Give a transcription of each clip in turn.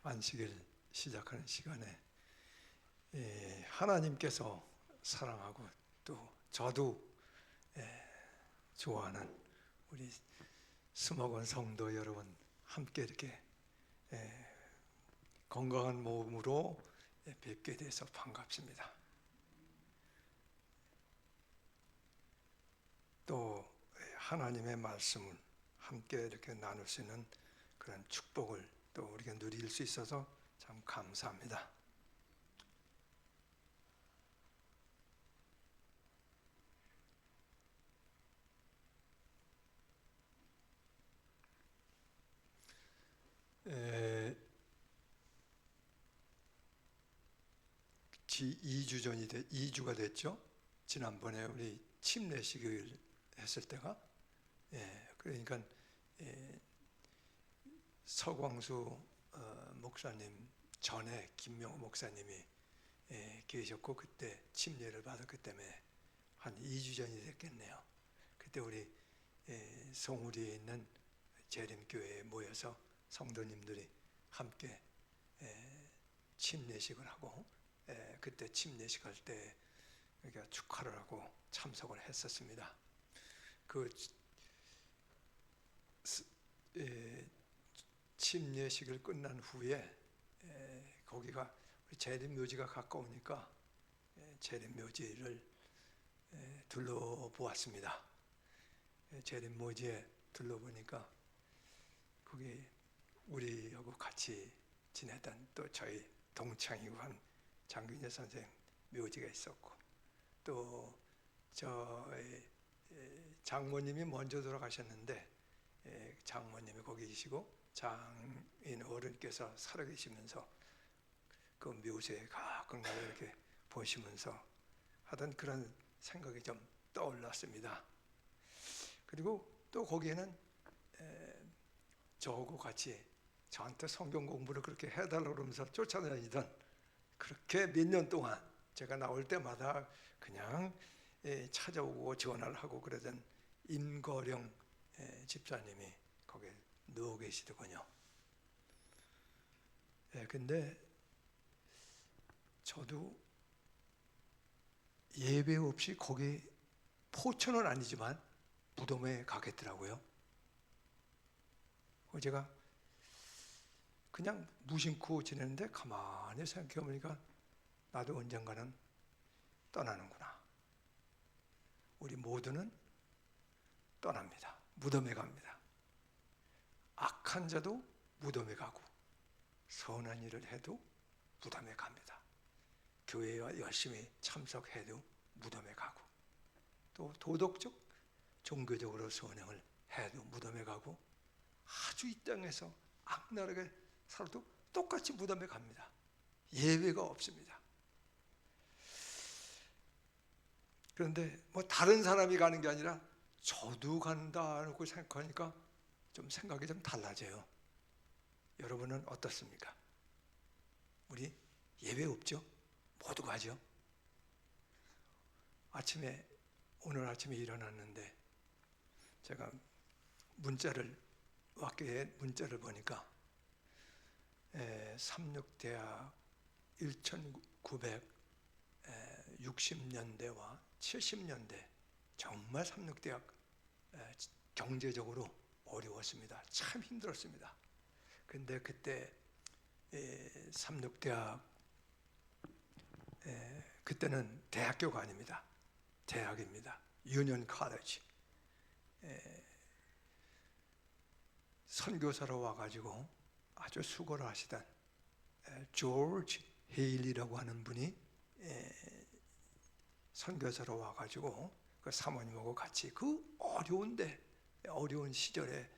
안식일 시작하는 시간에 하나님께서 사랑하고 또 저도 좋아하는 우리 스모건 성도 여러분 함께 이렇게 건강한 몸으로 뵙게 돼서 반갑습니다. 또 하나님의 말씀을 함께 이렇게 나눌 수 있는 그런 축복을 또 우리가 누릴 수 있어서 참 감사합니다. 에, 2주가 됐죠. 지난번에 우리 침례식을 했을 때가 그러니까 서광수 목사님 전에 김명호 목사님이 계셨고 그때 침례를 받았기 때문에 한 2주 전이 됐겠네요. 그때 우리 송우리에 있는 재림교회에 모여서 성도님들이 함께 침례식을 하고 그때 침례식 할 때 우리가 축하를 하고 참석을 했었습니다. 그 침례식을 끝난 후에 거기가 재림묘지가 가까우니까 재림묘지를 둘러보았습니다. 재림묘지에 둘러보니까 거기 우리하고 같이 지냈던 또 저희 동창이고 한 장균재 선생 묘지가 있었고 또 저희 장모님이 먼저 돌아가셨는데 장모님이 거기 계시고 장인 어른께서 살아계시면서 그 묘지에 가끔 가다 이렇게 보시면서 하던 그런 생각이 좀 떠올랐습니다. 그리고 또 거기에는 저하고 같이 저한테 성경 공부를 그렇게 해달라고 그러면서 쫓아다니던 그렇게 몇 년 동안 제가 나올 때마다 그냥 찾아오고 전화를 하고 그러던 임거령 집사님이 거기에 누워 계시더군요. 근데 저도 예배 없이 거기 포천은 아니지만 무덤에 가겠더라고요. 제가 그냥 무심코 지내는데 가만히 생각해 보니까 나도 언젠가는 떠나는구나. 우리 모두는 떠납니다. 무덤에 갑니다. 악한 자도 무덤에 가고 선한 일을 해도 무덤에 갑니다. 교회에 열심히 참석해도 무덤에 가고 또 도덕적, 종교적으로 선행을 해도 무덤에 가고 아주 이 땅에서 악랄하게 살아도 똑같이 무덤에 갑니다. 예외가 없습니다. 그런데 뭐 다른 사람이 가는 게 아니라 저도 간다고 생각하니까 좀 생각이 좀 달라져요. 여러분은 어떻습니까? 우리 예외 없죠? 모두 가죠? 오늘 아침에 일어났는데 제가 학교에 문자를 보니까 삼육대학 1960년대와 70년대 정말 삼육대학 경제적으로 어려웠습니다. 참 힘들었습니다. 근데 그때 삼육대학 그때는 대학교가 아닙니다. 대학입니다. 유니언 칼리지. 선교사로 와가지고 아주 수고를 하시던 조지 헤일리라고 하는 분이 선교사로 와가지고 그 사모님하고 같이 그 어려운 시절에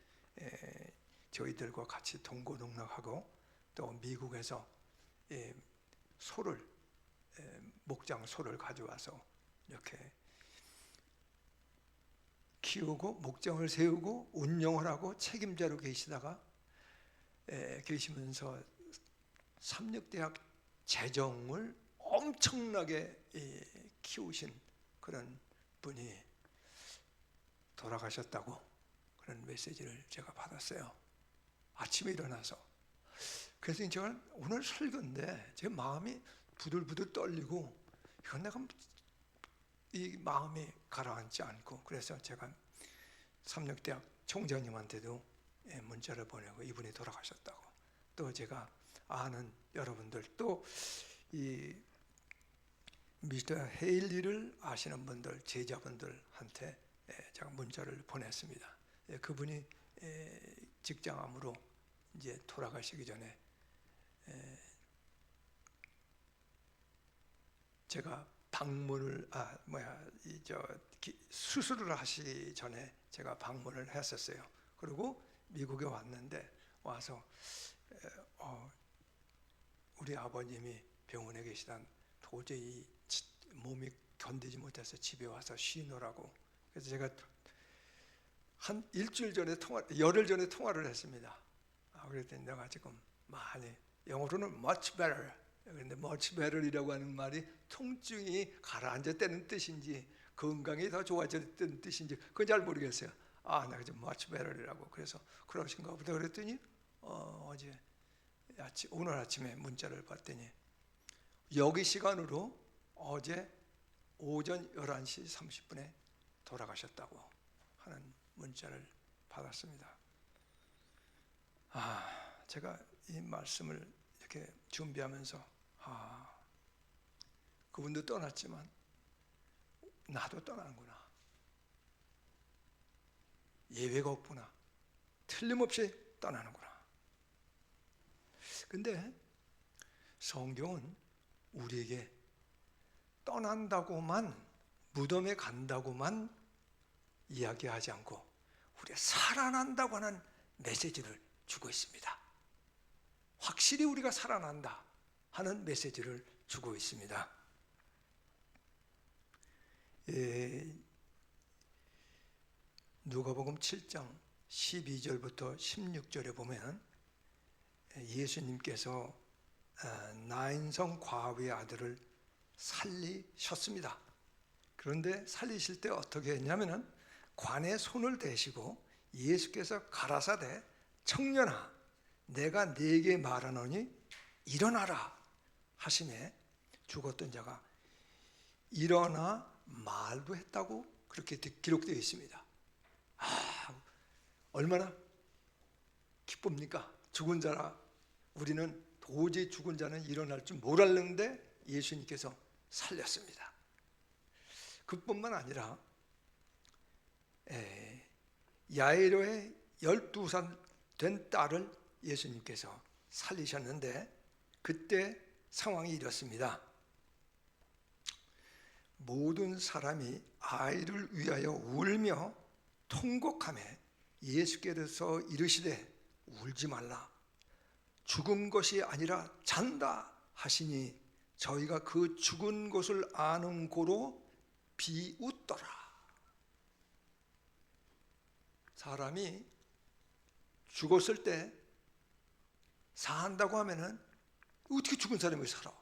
저희들과 같이 동고동락하고 또 미국에서 목장 소를 가져와서 이렇게 키우고 목장을 세우고 운영을 하고 책임자로 계시면서 삼육대학 재정을 엄청나게 키우신 그런 분이 돌아가셨다고 그런 메시지를 제가 받았어요. 아침에 일어나서 그래서 제가 오늘 설교인데 제 마음이 부들부들 떨리고 이건 내가 이 마음이 가라앉지 않고, 그래서 제가 삼육대학 총장님한테도 문자를 보내고 이분이 돌아가셨다고, 또 제가 아는 여러분들, 또 이 미스터 헤일리를 아시는 분들, 제자분들한테 제가 문자를 보냈습니다. 그분이 직장암으로 이제 돌아가시기 전에 제가 방문을 수술을 하시기 전에 제가 방문을 했었어요. 그리고 미국에 왔는데 와서 우리 아버님이 병원에 계시던 도저히 몸이 견디지 못해서 집에 와서 쉬느라고, 그래서 제가 한 일주일 전에 열흘 전에 통화를 했습니다. 그랬더니 내가 지금 많이, 영어로는 much better, 그런데 much better이라고 하는 말이 통증이 가라앉았다는 뜻인지 건강이 더 좋아졌다는 뜻인지 그건 잘 모르겠어요. 내가 지금 much better이라고, 그래서 그러신가 보다 그랬더니 오늘 아침에 문자를 봤더니 여기 시간으로 어제 오전 11시 30분에 돌아가셨다고 하는 문자를 받았습니다. 제가 이 말씀을 이렇게 준비하면서 그분도 떠났지만 나도 떠나는구나, 예외가 없구나, 틀림없이 떠나는구나. 근데 성경은 우리에게 떠난다고만, 무덤에 간다고만 이야기하지 않고 우리가 살아난다고 하는 메시지를 주고 있습니다. 확실히 우리가 살아난다 하는 메시지를 주고 있습니다. 누가복음 7장 12절부터 16절에 보면 예수님께서 나인성 과부의 아들을 살리셨습니다. 그런데 살리실 때 어떻게 했냐면은 관에 손을 대시고 예수께서 가라사대 청년아 내가 네게 말하노니 일어나라 하시매 죽었던 자가 일어나 말도 했다고 그렇게 기록되어 있습니다. 얼마나 기쁩니까? 죽은 자라, 우리는 도저히 죽은 자는 일어날 줄 몰랐는데 예수님께서 살렸습니다. 그뿐만 아니라 야이로의 12살 된 딸을 예수님께서 살리셨는데 그때 상황이 이렇습니다. 모든 사람이 아이를 위하여 울며 통곡하며 예수께서 이르시되 울지 말라 죽은 것이 아니라 잔다 하시니 저희가 그 죽은 것을 아는 고로 비웃더라. 사람이 죽었을 때 산다고 하면은 어떻게 죽은 사람이 살아?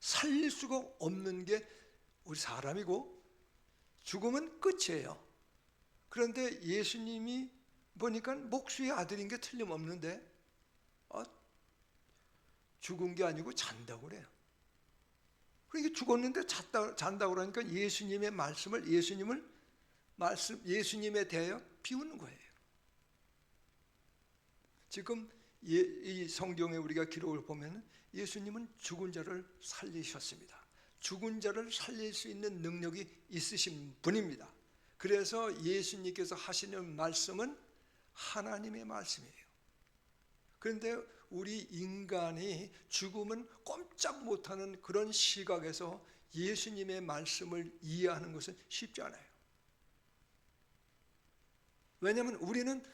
살릴 수가 없는 게 우리 사람이고 죽으면 끝이에요. 그런데 예수님이 보니까 목수의 아들인 게 틀림없는데 죽은 게 아니고 잔다고 그래요. 그러니까 죽었는데 잔다고 그러니까 예수님의 말씀을 예수님에 대하여 비우는 거예요. 지금 이 성경에 우리가 기록을 보면 예수님은 죽은 자를 살리셨습니다. 죽은 자를 살릴 수 있는 능력이 있으신 분입니다. 그래서 예수님께서 하시는 말씀은 하나님의 말씀이에요. 그런데 우리 인간이 죽으면 꼼짝 못하는 그런 시각에서 예수님의 말씀을 이해하는 것은 쉽지 않아요. 왜냐하면 우리는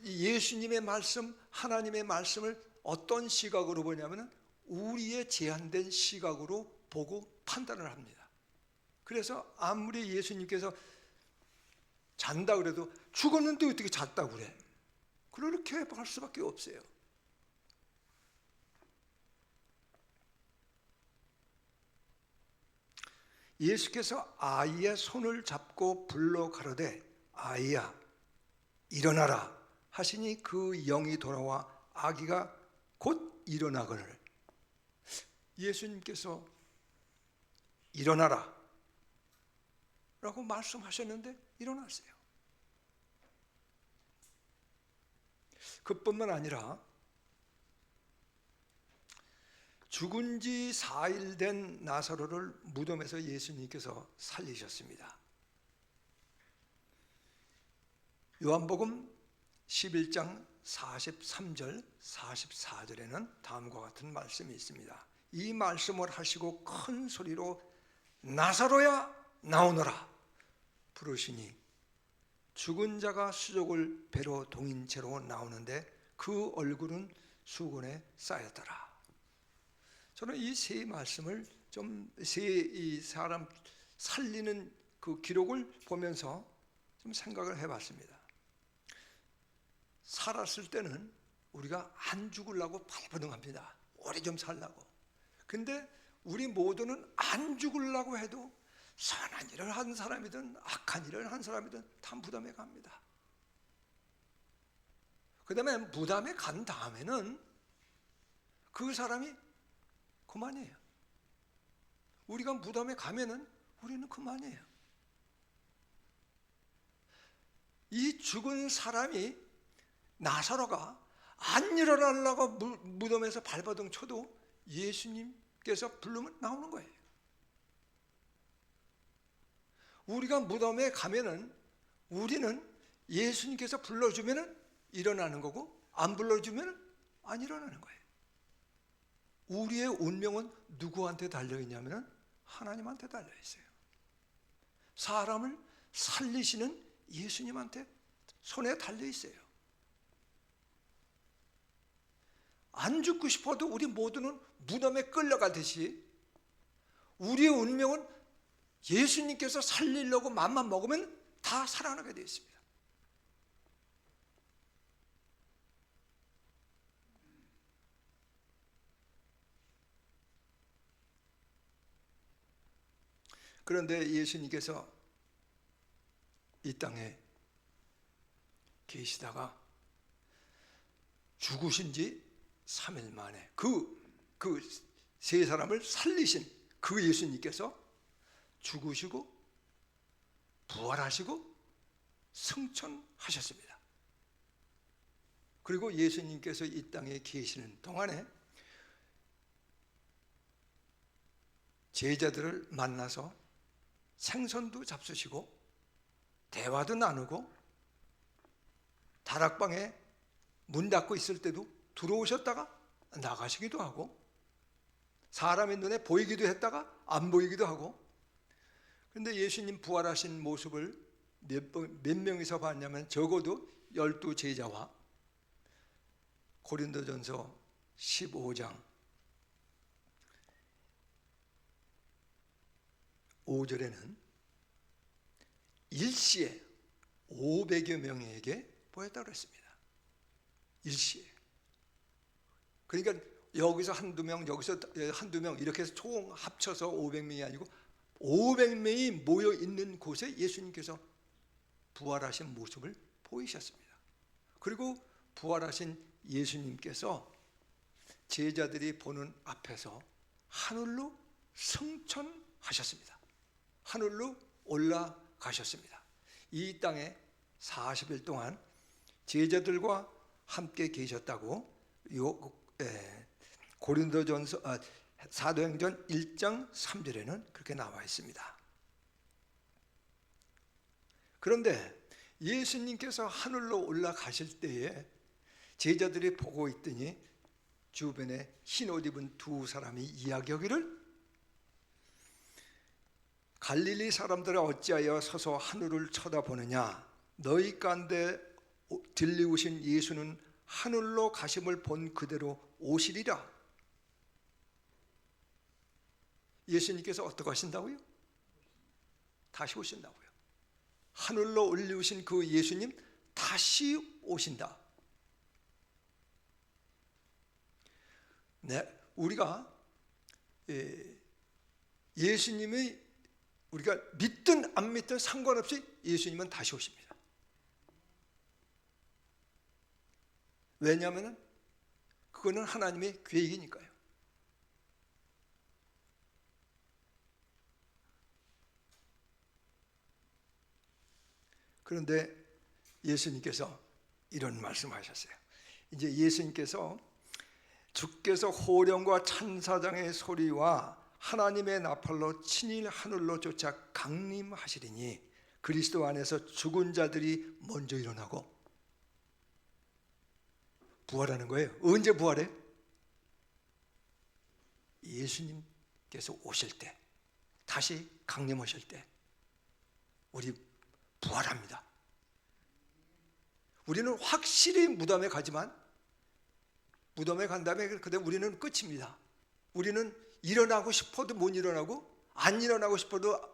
예수님의 말씀, 하나님의 말씀을 어떤 시각으로 보냐면 우리의 제한된 시각으로 보고 판단을 합니다. 그래서 아무리 예수님께서 잔다 그래도 죽었는데 어떻게 잤다고 그래? 그렇게 할 수밖에 없어요. 예수께서 아이의 손을 잡고 불러 가로되 아이야 일어나라 하시니 그 영이 돌아와 아기가 곧 일어나거늘. 예수님께서 일어나라 라고 말씀하셨는데 일어났어요. 그뿐만 아니라 죽은 지 4일 된 나사로를 무덤에서 예수님께서 살리셨습니다. 요한복음 11장 43절 44절에는 다음과 같은 말씀이 있습니다. 이 말씀을 하시고 큰 소리로 나사로야 나오너라 부르시니 죽은 자가 수족을 배로 동인 채로 나오는데 그 얼굴은 수건에 쌓였더라. 저는 이 세 말씀을 이 사람 살리는 그 기록을 보면서 좀 생각을 해봤습니다. 살았을 때는 우리가 안 죽으려고 발버둥합니다. 오래 좀 살라고. 근데 우리 모두는 안 죽으려고 해도 선한 일을 한 사람이든 악한 일을 한 사람이든 다 무덤에 갑니다. 그 다음에 무덤에 간 다음에는 그 사람이 그만이에요. 우리가 무덤에 가면은 우리는 그만이에요. 이 죽은 사람이 나사로가 안 일어나려고 무덤에서 발버둥 쳐도 예수님께서 부르면 나오는 거예요. 우리가 무덤에 가면은 우리는 예수님께서 불러주면은 일어나는 거고 안 불러주면은 안 일어나는 거예요. 우리의 운명은 누구한테 달려있냐면 하나님한테 달려있어요. 사람을 살리시는 예수님한테 손에 달려있어요. 안 죽고 싶어도 우리 모두는 무덤에 끌려가듯이 우리의 운명은 예수님께서 살리려고 맘만 먹으면 다 살아나게 되어 있습니다. 그런데 예수님께서 이 땅에 계시다가 죽으신 지 3일 만에 그 세 사람을 살리신 그 예수님께서 죽으시고 부활하시고 승천하셨습니다. 그리고 예수님께서 이 땅에 계시는 동안에 제자들을 만나서 생선도 잡수시고 대화도 나누고 다락방에 문 닫고 있을 때도 들어오셨다가 나가시기도 하고 사람의 눈에 보이기도 했다가 안 보이기도 하고. 그런데 예수님 부활하신 모습을 몇 명이서 봤냐면 적어도 12 제자와 고린도전서 15장 5절에는 일시에 500여 명에게 보였다고 했습니다. 일시에. 그러니까 여기서 한두 명, 여기서 한두 명 이렇게 해서 총 합쳐서 500명이 아니고 500명이 모여 있는 곳에 예수님께서 부활하신 모습을 보이셨습니다. 그리고 부활하신 예수님께서 제자들이 보는 앞에서 하늘로 승천하셨습니다. 하늘로 올라가셨습니다. 이 땅에 40일 동안 제자들과 함께 계셨다고 고린도전서 사도행전 1장 3절에는 그렇게 나와 있습니다. 그런데 예수님께서 하늘로 올라가실 때에 제자들이 보고 있더니 주변에 흰옷 입은 두 사람이 이야기하기를 갈릴리 사람들아 어찌하여 서서 하늘을 쳐다보느냐. 너희 가운데 들리우신 예수는 하늘로 가심을 본 그대로 오시리라. 예수님께서 어떻게 하신다고요? 다시 오신다고요. 하늘로 올리우신 그 예수님 다시 오신다. 네, 우리가 예수님이 우리가 믿든 안 믿든 상관없이 예수님은 다시 오십니다. 왜냐하면 그거는 하나님의 계획이니까요. 그런데 예수님께서 이런 말씀하셨어요. 이제 예수님께서 주께서 호령과 찬사장의 소리와 하나님의 나팔로 친히 하늘로 쫓아 강림하시리니 그리스도 안에서 죽은 자들이 먼저 일어나고, 부활하는 거예요. 언제 부활해? 예수님께서 오실 때, 다시 강림하실 때 우리 부활합니다. 우리는 확실히 무덤에 가지만, 무덤에 간 다음에 그때 우리는 끝입니다. 우리는 일어나고 싶어도 못 일어나고, 안 일어나고 싶어도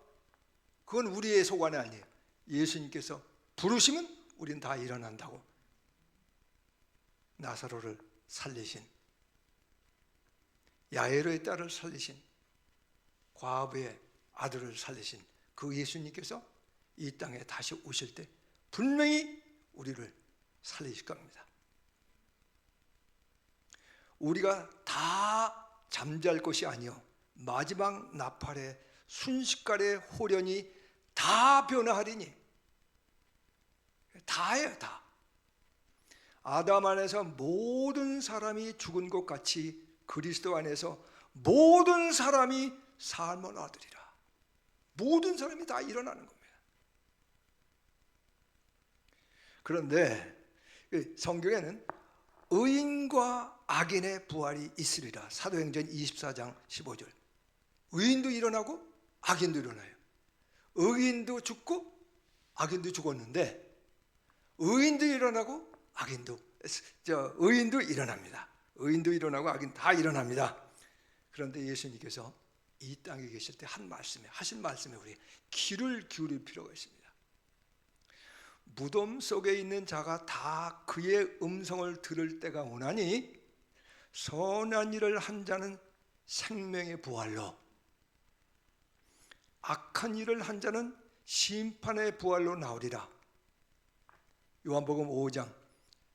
그건 우리의 소관이 아니에요. 예수님께서 부르시면 우리는 다 일어난다고. 나사로를 살리신, 야이로의 딸을 살리신, 과부의 아들을 살리신 그 예수님께서 이 땅에 다시 오실 때 분명히 우리를 살리실 겁니다. 우리가 다 잠잘 것이 아니요, 마지막 나팔의 순식간의 호련이 다 변화하리니, 다예요. 다. 아담 안에서 모든 사람이 죽은 것 같이 그리스도 안에서 모든 사람이 삶을 얻으리라. 모든 사람이 다 일어나는 겁니다. 그런데 성경에는 의인과 악인의 부활이 있으리라. 사도행전 24장 15절. 의인도 일어나고 악인도 일어나요. 의인도 죽고 악인도 죽었는데 의인도 일어나고 의인도 일어납니다. 의인도 일어나고 악인 다 일어납니다. 그런데 예수님께서 이 땅에 계실 때 하신 말씀에 우리 귀를 기울일 필요가 있습니다. 무덤 속에 있는 자가 다 그의 음성을 들을 때가 오나니 선한 일을 한 자는 생명의 부활로, 악한 일을 한 자는 심판의 부활로 나오리라. 요한복음 5장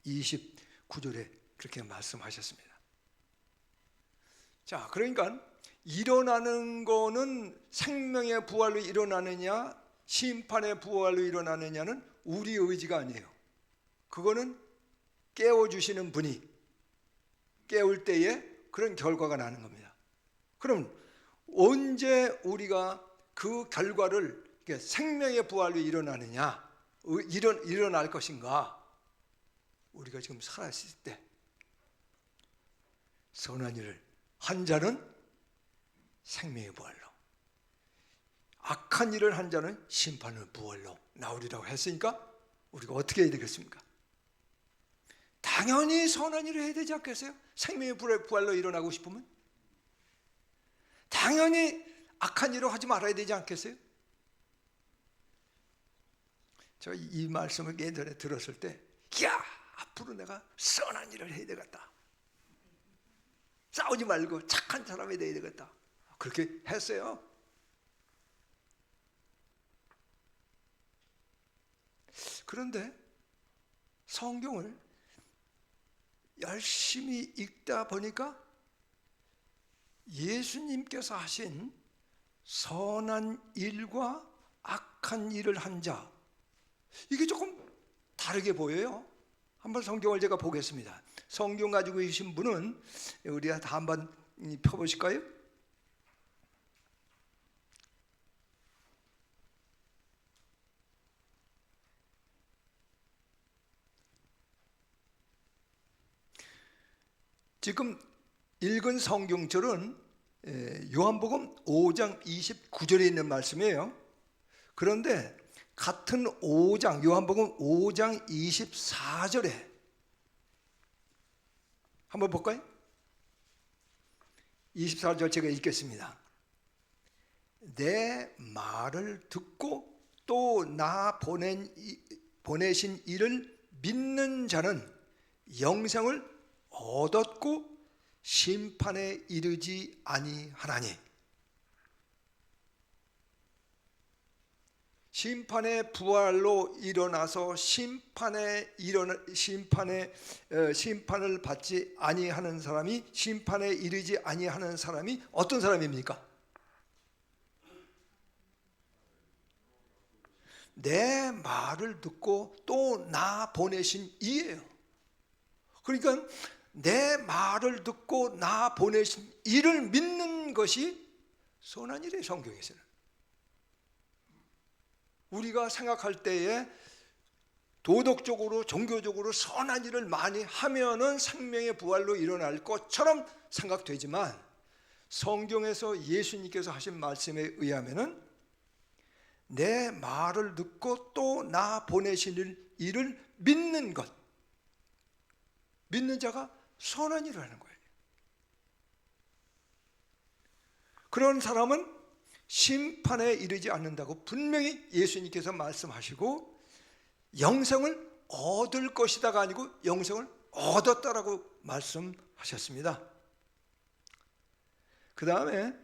29절에 그렇게 말씀하셨습니다. 자, 그러니까 일어나는 거는 생명의 부활로 일어나느냐 심판의 부활로 일어나느냐는 우리 의지가 아니에요. 그거는 깨워주시는 분이 깨울 때에 그런 결과가 나는 겁니다. 그럼 언제 우리가 그 결과를 생명의 부활로 일어나느냐, 일어날 것인가? 우리가 지금 살아있을 때 선한 일을 한 자는 생명의 부활로, 악한 일을 한 자는 심판의 부활로 나오리라고 했으니까 우리가 어떻게 해야 되겠습니까? 당연히 선한 일을 해야 되지 않겠어요? 생명의 부활로 일어나고 싶으면 당연히 악한 일을 하지 말아야 되지 않겠어요? 저 이 말씀을 예전에 들었을 때, 야, 앞으로 내가 선한 일을 해야 되겠다. 싸우지 말고 착한 사람이 돼야 되겠다. 그렇게 했어요. 그런데 성경을 열심히 읽다 보니까 예수님께서 하신 선한 일과 악한 일을 한 자, 이게 조금 다르게 보여요. 한번 성경을 제가 보겠습니다. 성경 가지고 계신 분은 우리가 다 한번 펴보실까요? 지금 읽은 성경절은 요한복음 5장 29절에 있는 말씀이에요. 그런데 같은 5장, 요한복음 5장 24절에 한번 볼까요? 24절 제가 읽겠습니다. 내 말을 듣고 또 나 보내신 이를 믿는 자는 영생을 얻었고 심판에 이르지 아니하나니. 심판의 부활로 일어나서 심판을 받지 아니하는 사람이, 심판에 이르지 아니하는 사람이 어떤 사람입니까? 내 말을 듣고 또 나 보내신 이예요. 그러니까 내 말을 듣고 나 보내신 이를 믿는 것이 선한 일이에요. 성경에서는 우리가 생각할 때에 도덕적으로 종교적으로 선한 일을 많이 하면은 생명의 부활로 일어날 것처럼 생각되지만, 성경에서 예수님께서 하신 말씀에 의하면은 내 말을 듣고 또 나 보내신 이를 믿는 것, 믿는 자가 선한 일을 하는 거예요. 그런 사람은 심판에 이르지 않는다고 분명히 예수님께서 말씀하시고, 영생을 얻을 것이다가 아니고 영생을 얻었다라고 말씀하셨습니다. 그 다음에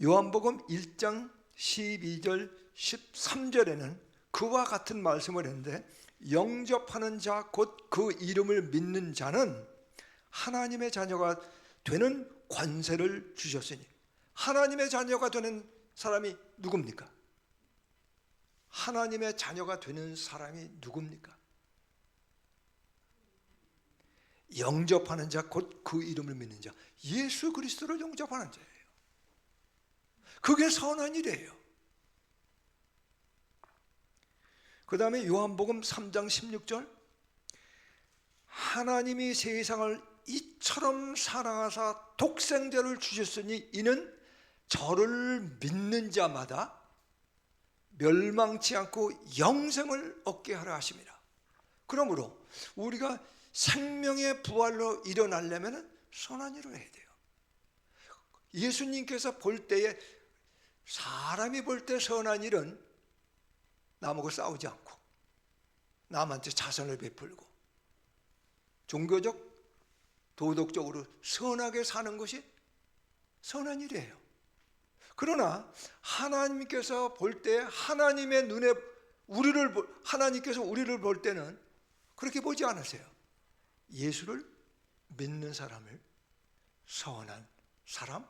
요한복음 1장 12절 13절에는 그와 같은 말씀을 했는데, 영접하는 자 곧 그 이름을 믿는 자는 하나님의 자녀가 되는 권세를 주셨으니, 하나님의 자녀가 되는 사람이 누굽니까? 하나님의 자녀가 되는 사람이 누굽니까? 영접하는 자 곧 그 이름을 믿는 자, 예수 그리스도를 영접하는 자예요. 그게 선한 일이에요. 그 다음에 요한복음 3장 16절, 하나님이 세상을 이처럼 사랑하사 독생자를 주셨으니 이는 저를 믿는 자마다 멸망치 않고 영생을 얻게 하려 하심이라. 그러므로 우리가 생명의 부활로 일어나려면 선한 일을 해야 돼요. 예수님께서 볼 때에, 사람이 볼 때 선한 일은 남하고 싸우지 않고 남한테 자선을 베풀고 종교적, 도덕적으로 선하게 사는 것이 선한 일이에요. 그러나 하나님께서 볼 때, 하나님의 눈에 하나님께서 우리를 볼 때는 그렇게 보지 않으세요. 예수를 믿는 사람을 선한 사람,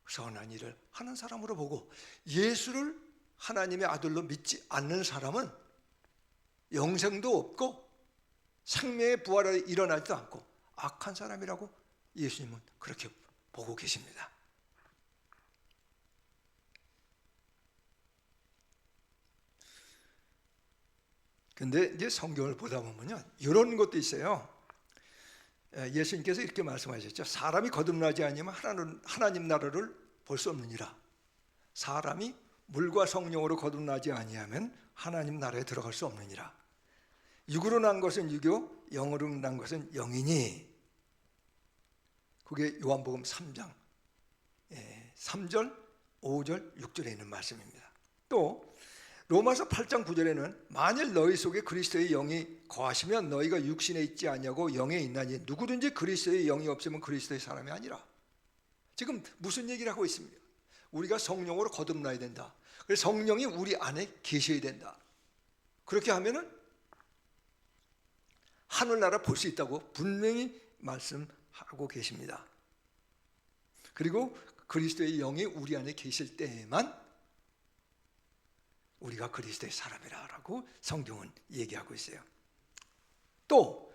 선한 일을 하는 사람으로 보고, 예수를 하나님의 아들로 믿지 않는 사람은 영생도 없고 생명의 부활에 일어나지도 않고 악한 사람이라고 예수님은 그렇게 보고 계십니다. 근데 이제 성경을 보다 보면요, 이런 것도 있어요. 예수님께서 이렇게 말씀하셨죠. 사람이 거듭나지 아니하면 하나님 나라를 볼 수 없느니라. 사람이 물과 성령으로 거듭나지 아니하면 하나님 나라에 들어갈 수 없느니라. 육으로 난 것은 육이요 영으로 난 것은 영이니. 그게 요한복음 3장 3절, 5절, 6절에 있는 말씀입니다. 또 로마서 8장 9절에는 만일 너희 속에 그리스도의 영이 거하시면 너희가 육신에 있지 아니하고 영에 있나니 누구든지 그리스도의 영이 없으면 그리스도의 사람이 아니라. 지금 무슨 얘기를 하고 있습니까? 우리가 성령으로 거듭나야 된다. 그래서 성령이 우리 안에 계셔야 된다. 그렇게 하면은 하늘나라 볼 수 있다고 분명히 말씀하고 계십니다. 그리고 그리스도의 영이 우리 안에 계실 때에만 우리가 그리스도의 사람이라고 성경은 얘기하고 있어요. 또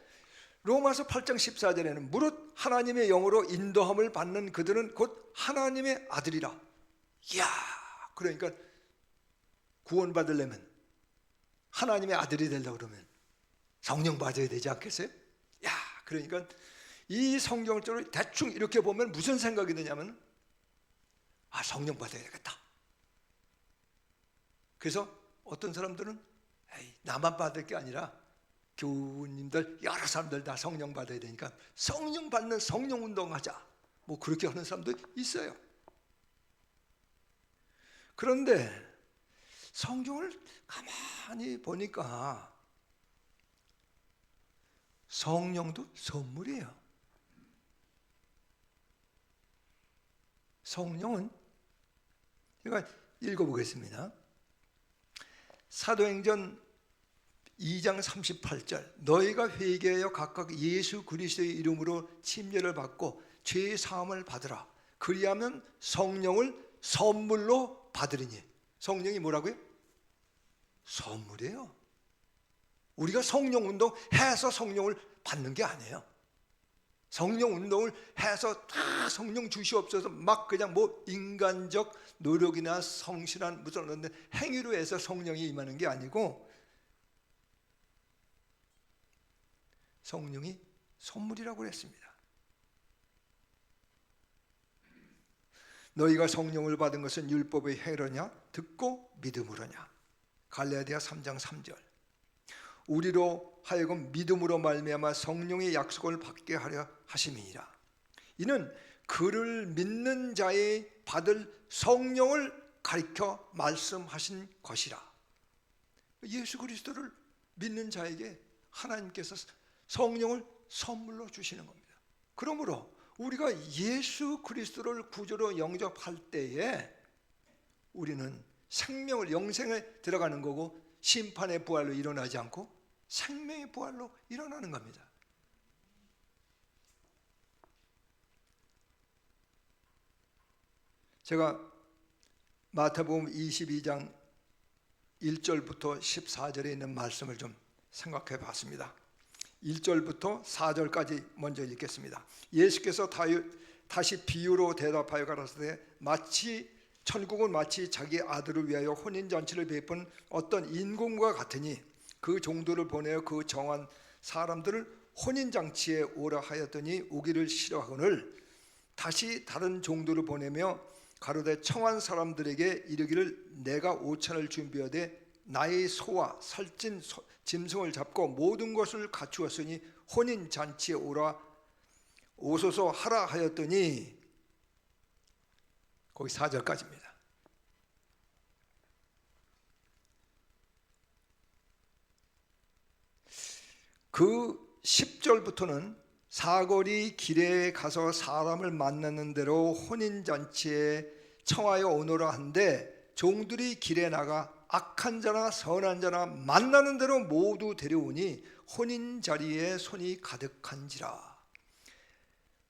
로마서 8장 14절에는 무릇 하나님의 영으로 인도함을 받는 그들은 곧 하나님의 아들이라. 이야, 그러니까 구원받으려면, 하나님의 아들이 되려고 그러면 성령 받아야 되지 않겠어요? 야, 그러니까 이 성경을 대충 이렇게 보면 무슨 생각이 드냐면, 아, 성령 받아야 되겠다. 그래서 어떤 사람들은 에이, 나만 받을 게 아니라 교우님들 여러 사람들 다 성령 받아야 되니까 성령 받는 성령 운동하자, 뭐 그렇게 하는 사람도 있어요. 그런데 성경을 가만히 보니까 성령도 선물이에요. 성령은 제가 읽어보겠습니다. 사도행전 2장 38절 너희가 회개하여 각각 예수 그리스도의 이름으로 침례를 받고 죄 사함을 받으라. 그리하면 성령을 선물로 받으리니. 성령이 뭐라고요? 선물이에요. 우리가 성령 운동 해서 성령을 받는 게 아니에요. 성령 운동을 해서 다 성령 주시옵소서 막 그냥 뭐 인간적 노력이나 성실한 무슨 행위로 해서 성령이 임하는 게 아니고 성령이 선물이라고 했습니다. 너희가 성령을 받은 것은 율법의 행위로냐 듣고 믿음으로냐. 갈라디아 3장 3절. 우리로 하여금 믿음으로 말미암아 성령의 약속을 받게 하려 하심이니라. 이는 그를 믿는 자의 받을 성령을 가리켜 말씀하신 것이라. 예수 그리스도를 믿는 자에게 하나님께서 성령을 선물로 주시는 겁니다. 그러므로 우리가 예수 그리스도를 구주로 영접할 때에 우리는 생명을 영생에 들어가는 거고 심판의 부활로 일어나지 않고 생명의 부활로 일어나는 겁니다. 제가 마태복음 22장 1절부터 14절에 있는 말씀을 좀 생각해 봤습니다. 1절부터 4절까지 먼저 읽겠습니다. 예수께서 다시 비유로 대답하여 가라사대 천국은 마치 자기 아들을 위하여 혼인잔치를 베푼 어떤 인공과 같으니 그 종들을 보내어 그 정한 사람들을 혼인잔치에 오라 하였더니 오기를 싫어하거늘 다시 다른 종들을 보내며 가로되 청한 사람들에게 이르기를 내가 오찬을 준비하되 나의 소와 살찐 짐승을 잡고 모든 것을 갖추었으니 혼인잔치에 오소서 하라 하였더니 거기 4절까지입니다. 그 10절부터는 사거리 길에 가서 사람을 만나는 대로 혼인잔치에 청하여 오너라 한데 종들이 길에 나가 악한 자나 선한 자나 만나는 대로 모두 데려오니 혼인자리에 손이 가득한지라.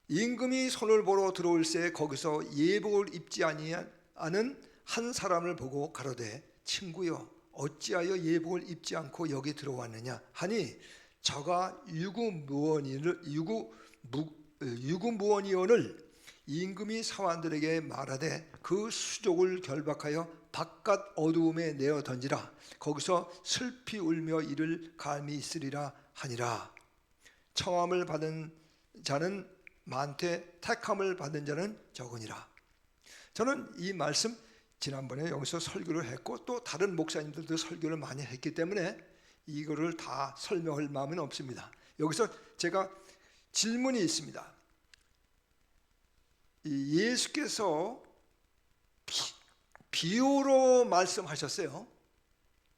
임금이 손을 보러 들어올새 거기서 예복을 입지 아니하는 한 사람을 보고 가로되 친구여 어찌하여 예복을 입지 않고 여기 들어왔느냐 하니 저가 유구무원이온을 임금이 사환들에게 말하되 그 수족을 결박하여 바깥 어두움에 내어 던지라. 거기서 슬피 울며 이를 감이 있으리라 하니라. 청함을 받은 자는 많되 택함을 받은 자는 적으니라. 저는 이 말씀 지난번에 여기서 설교를 했고 또 다른 목사님들도 설교를 많이 했기 때문에 이거를 다 설명할 마음은 없습니다. 여기서 제가 질문이 있습니다. 예수께서 비유로 말씀하셨어요.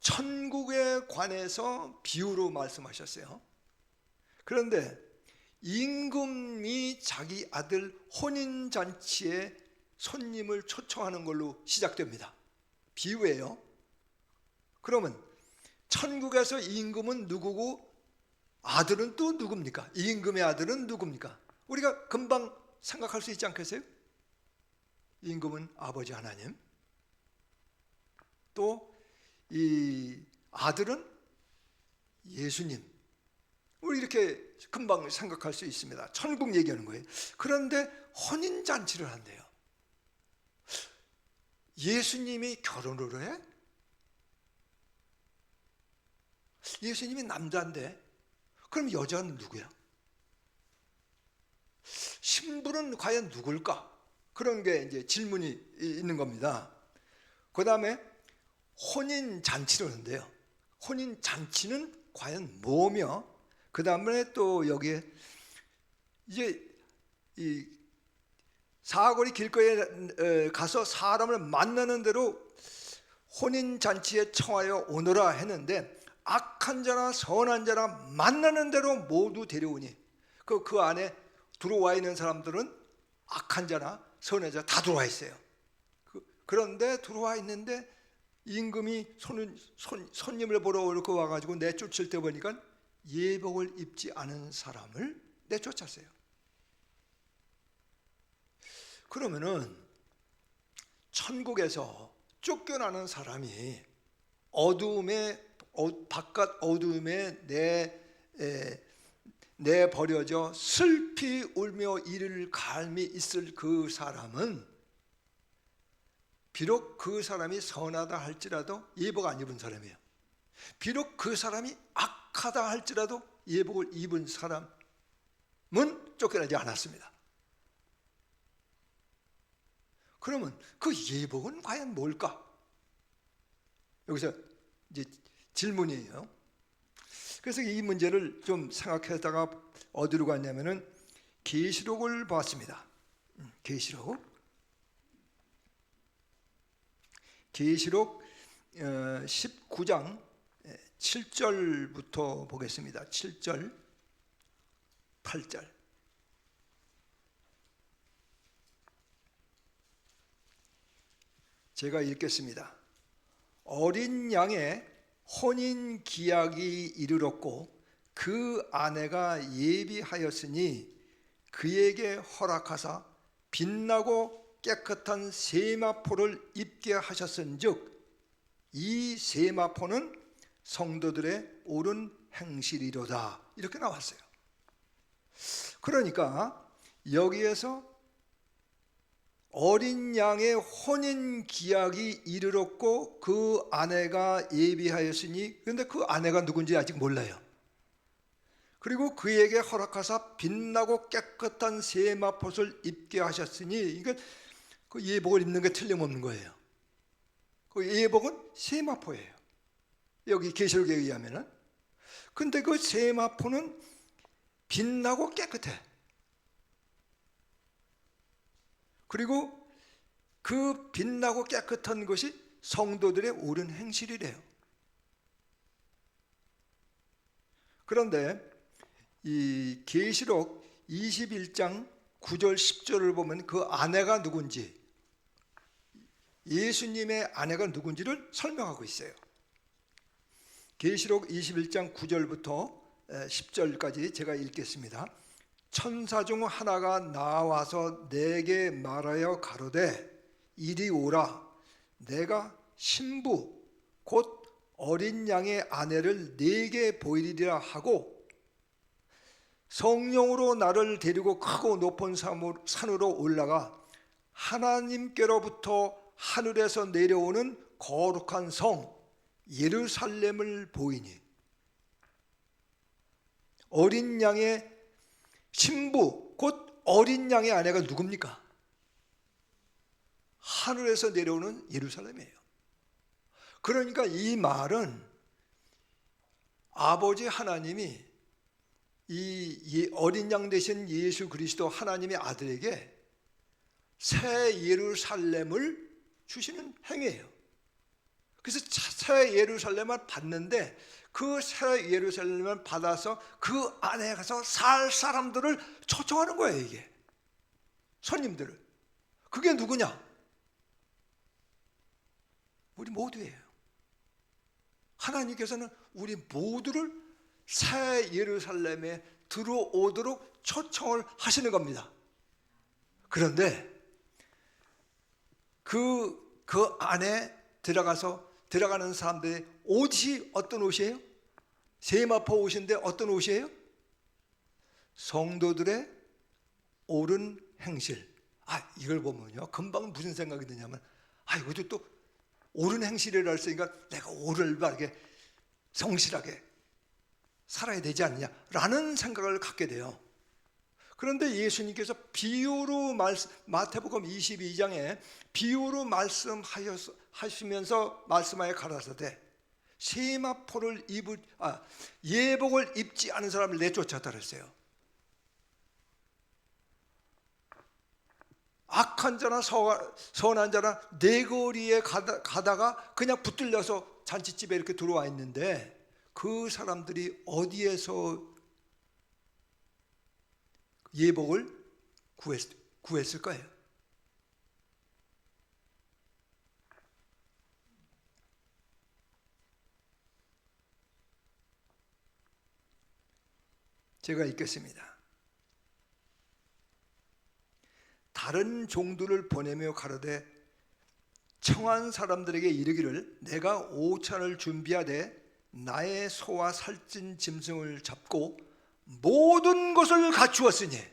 천국에 관해서 비유로 말씀하셨어요. 그런데 임금이 자기 아들 혼인잔치에 손님을 초청하는 걸로 시작됩니다. 비유예요. 그러면 천국에서 임금은 누구고 아들은 또 누굽니까? 임금의 아들은 누굽니까? 우리가 금방 생각할 수 있지 않겠어요? 임금은 아버지 하나님, 또 이 아들은 예수님. 우리 이렇게 금방 생각할 수 있습니다. 천국 얘기하는 거예요. 그런데 혼인잔치를 한대요. 예수님이 결혼을 해? 예수님이 남자인데 그럼 여자는 누구야? 신부는 과연 누굴까? 그런 게 이제 질문이 있는 겁니다. 그 다음에 혼인잔치를 하는데요. 혼인잔치는 과연 뭐며, 그 다음에 또 여기에 이제 이 사거리 길거리에 가서 사람을 만나는 대로 혼인잔치에 청하여 오너라 했는데 악한 자나 선한 자나 만나는 대로 모두 데려오니 그 안에 들어와 있는 사람들은 악한 자나 선한 자 다 들어와 있어요. 그런데 들어와 있는데 임금이 손님을 보러 이렇게 와가지고 내쫓을 때 보니까 예복을 입지 않은 사람을 내쫓았어요. 그러면은 천국에서 쫓겨나는 사람이 바깥 어두움에 내버려져 슬피 울며 이를 갈미 있을 그 사람은 비록 그 사람이 선하다 할지라도 예복 안 입은 사람이에요. 비록 그 사람이 악하다 할지라도 예복을 입은 사람은 쫓겨나지 않았습니다. 그러면 그 예복은 과연 뭘까? 여기서 이제 질문이에요. 그래서 이 문제를 좀 생각하다가 어디로 갔냐면은 계시록을 봤습니다. 계시록 19장 7절부터 보겠습니다. 7절, 8절. 제가 읽겠습니다. 어린 양의 혼인 기약이 이르렀고 그 아내가 예비하였으니 그에게 허락하사 빛나고 깨끗한 세마포를 입게 하셨은즉 이 세마포는 성도들의 옳은 행실이로다. 이렇게 나왔어요. 그러니까 여기에서 어린 양의 혼인 기약이 이르렀고 그 아내가 예비하였으니, 그런데 그 아내가 누군지 아직 몰라요. 그리고 그에게 허락하사 빛나고 깨끗한 세마포를 입게 하셨으니, 이게 그 예복을 입는 게 틀림없는 거예요. 그 예복은 세마포예요. 여기 계시록에 의하면은. 근데 그 세마포는 빛나고 깨끗해. 그리고 그 빛나고 깨끗한 것이 성도들의 옳은 행실이래요. 그런데 이 계시록 21장 9절 10절을 보면 그 아내가 누군지, 예수님의 아내가 누군지를 설명하고 있어요. 계시록 21장 9절부터 10절까지 제가 읽겠습니다. 천사 중 하나가 나와서 내게 말하여 가로되 이리 오라. 내가 신부 곧 어린 양의 아내를 네게 보이리라 하고 성령으로 나를 데리고 크고 높은 산으로 올라가 하나님께로부터 하늘에서 내려오는 거룩한 성 예루살렘을 보이니, 어린 양의 신부 곧 어린 양의 아내가 누굽니까? 하늘에서 내려오는 예루살렘이에요. 그러니까 이 말은 아버지 하나님이 이 어린 양 되신 예수 그리스도 하나님의 아들에게 새 예루살렘을 주시는 행위예요. 그래서 새 예루살렘을 받는데 그 새 예루살렘을 받아서 그 안에 가서 살 사람들을 초청하는 거예요. 이게 손님들을. 그게 누구냐? 우리 모두예요. 하나님께서는 우리 모두를 새 예루살렘에 들어오도록 초청을 하시는 겁니다. 그런데 그 안에 들어가는 사람들의 옷이 어떤 옷이에요? 세마포 옷인데 어떤 옷이에요? 성도들의 옳은 행실. 이걸 보면요, 금방 무슨 생각이 드냐면, 이것도 또 옳은 행실이라 했으니까 내가 올바르게 성실하게 살아야 되지 않느냐라는 생각을 갖게 돼요. 그런데 예수님께서 비유로 마태복음 22장에 비유로 말씀하시면서 말씀하여 가라사대 세마포를 예복을 입지 않은 사람을 내쫓았다 그랬어요. 악한 자나 선한 자나 내거리에 가다가 그냥 붙들려서 잔치집에 이렇게 들어와 있는데 그 사람들이 어디에서 예복을 구했을까요? 제가 읽겠습니다. 다른 종들을 보내며 가로되 청한 사람들에게 이르기를 내가 오찬을 준비하되 나의 소와 살찐 짐승을 잡고 모든 것을 갖추었으니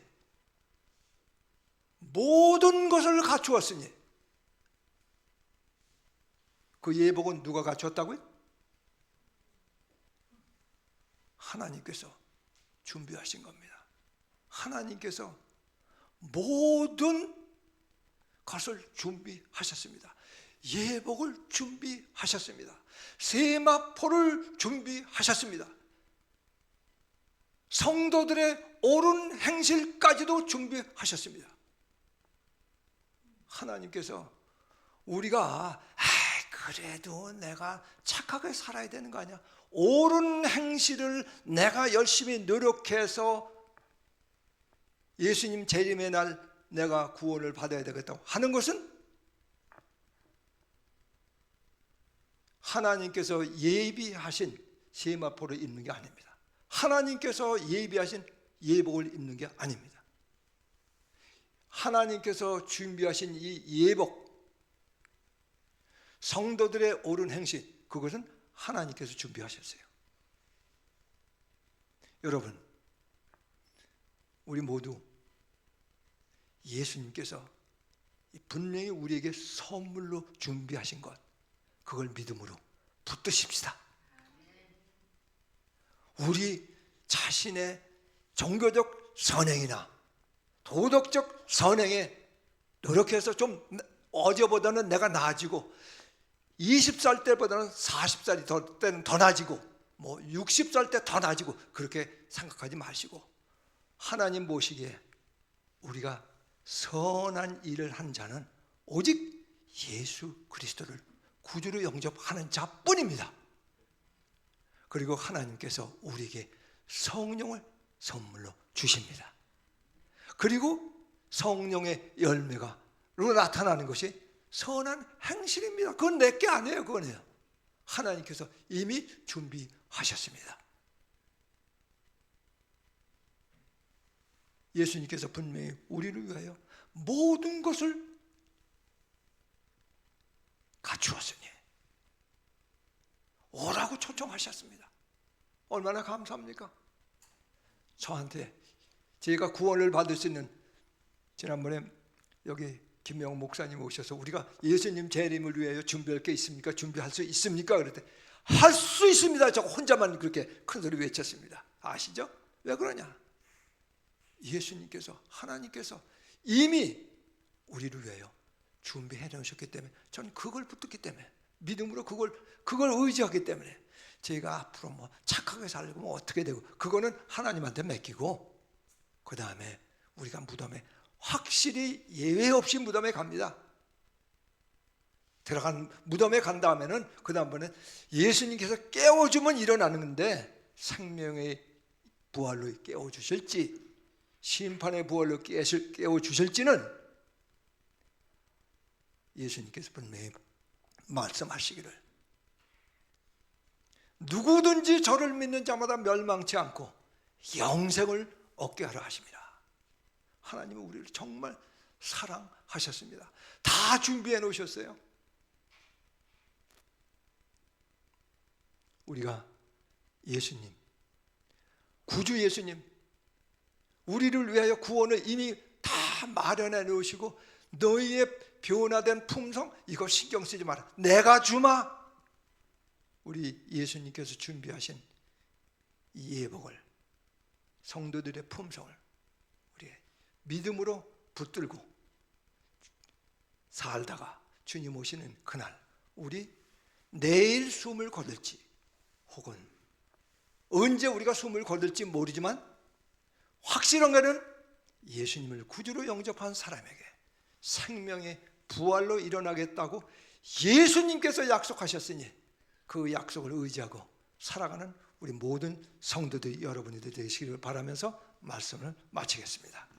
그 예복은 누가 갖추었다고요? 하나님께서 준비하신 겁니다. 하나님께서 모든 것을 준비하셨습니다. 예복을 준비하셨습니다. 세마포를 준비하셨습니다. 성도들의 옳은 행실까지도 준비하셨습니다. 하나님께서 우리가 그래도 내가 착하게 살아야 되는 거 아니야? 옳은 행실을 내가 열심히 노력해서 예수님 재림의 날 내가 구원을 받아야 되겠다고 하는 것은 하나님께서 예비하신 세마포를 입는 게 아닙니다. 하나님께서 예비하신 예복을 입는 게 아닙니다. 하나님께서 준비하신 이 예복, 성도들의 옳은 행실, 그것은 하나님께서 준비하셨어요. 여러분, 우리 모두 예수님께서 분명히 우리에게 선물로 준비하신 것, 그걸 믿음으로 붙드십시다. 우리 자신의 종교적 선행이나 도덕적 선행에 노력해서 좀 어제보다는 내가 나아지고 20살 때보다는 40살이 때는 더 나아지고 60살 때 더 나아지고 그렇게 생각하지 마시고 하나님 보시기에 우리가 선한 일을 한 자는 오직 예수 그리스도를 구주로 영접하는 자뿐입니다. 그리고 하나님께서 우리에게 성령을 선물로 주십니다. 그리고 성령의 열매가 나타나는 것이 선한 행실입니다. 그건 내게 아니에요. 그거는요. 하나님께서 이미 준비하셨습니다. 예수님께서 분명히 우리를 위하여 모든 것을 갖추었으니 오라고 초청하셨습니다. 얼마나 감사합니까? 저한테 제가 구원을 받을 수 있는, 지난번에 여기 김명 목사님 오셔서 우리가 예수님 재림을 위하여 준비할 게 있습니까? 준비할 수 있습니까? 그랬더니 할 수 있습니다. 저 혼자만 그렇게 큰 소리 외쳤습니다. 아시죠? 왜 그러냐? 예수님께서, 하나님께서 이미 우리를 위하여 준비해 놓으셨기 때문에 저는 그걸 붙들기 때문에, 믿음으로 그걸 의지하기 때문에 제가 앞으로 착하게 살고 어떻게 되고 그거는 하나님한테 맡기고, 그 다음에 우리가 무덤에 확실히 예외 없이 무덤에 갑니다. 무덤에 간 다음에는 그 다음번에 예수님께서 깨워주면 일어나는 건데 생명의 부활로 깨워주실지 심판의 부활로 깨워주실지는 예수님께서 분명히 말씀하시기를 누구든지 저를 믿는 자마다 멸망치 않고 영생을 얻게 하려 하십니다. 하나님은 우리를 정말 사랑하셨습니다. 다 준비해 놓으셨어요. 우리가 예수님, 구주 예수님, 우리를 위하여 구원을 이미 다 마련해 놓으시고 너희의 변화된 품성 이거 신경 쓰지 마라. 내가 주마. 우리 예수님께서 준비하신 이 예복을, 성도들의 품성을 우리 믿음으로 붙들고 살다가 주님 오시는 그날 우리 내일 숨을 거둘지 혹은 언제 우리가 숨을 거둘지 모르지만 확실한 것은 예수님을 구주로 영접한 사람에게 생명의 부활로 일어나겠다고 예수님께서 약속하셨으니 그 약속을 의지하고 살아가는 우리 모든 성도들 여러분이 되시기를 바라면서 말씀을 마치겠습니다.